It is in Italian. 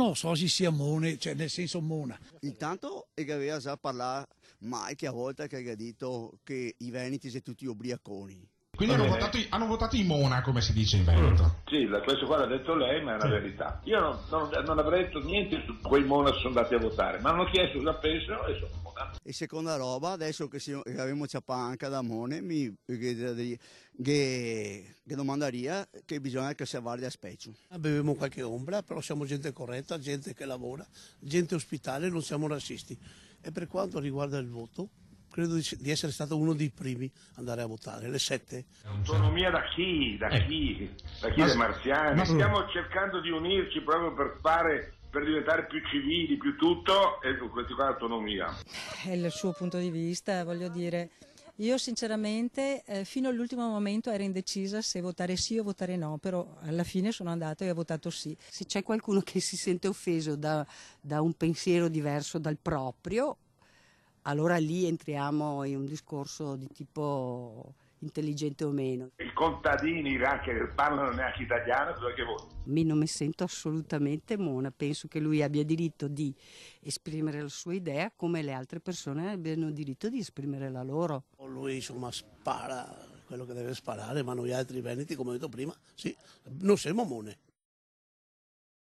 non so se sia Mone, cioè nel senso Mona. Intanto e che aveva già parlato mai che a volte che ha detto che i veneti sono tutti ubriaconi. Quindi hanno votato in Mona, come si dice in Veneto. Sì, questo qua l'ha detto lei, ma è una verità. Io non avrei detto niente su quei Mona sono andati a votare, ma hanno chiesto cosa penso e sono Mona. E seconda roba, adesso che abbiamo Ciapanca da Mone, che domandaria che bisogna che si avvardi a specchio. Avevamo qualche ombra, però siamo gente corretta, gente che lavora, gente ospitale, non siamo razzisti. E per quanto riguarda il voto, credo di essere stato uno dei primi ad andare a votare, le 7. Autonomia da chi? Da chi dei marziani? Stiamo cercando di unirci proprio per diventare più civili, più tutto, e questa qua è autonomia. È il suo punto di vista, voglio dire. Io sinceramente fino all'ultimo momento ero indecisa se votare sì o votare no, però alla fine sono andata e ho votato sì. Se c'è qualcuno che si sente offeso da un pensiero diverso dal proprio, allora lì entriamo in un discorso di tipo intelligente o meno. I contadini là che parlano neanche italiano, cosa che votano? Me non mi sento assolutamente Mona, penso che lui abbia diritto di esprimere la sua idea come le altre persone abbiano diritto di esprimere la loro. Lui insomma spara quello che deve sparare, ma noi altri veneti, come ho detto prima, sì, non siamo Mone.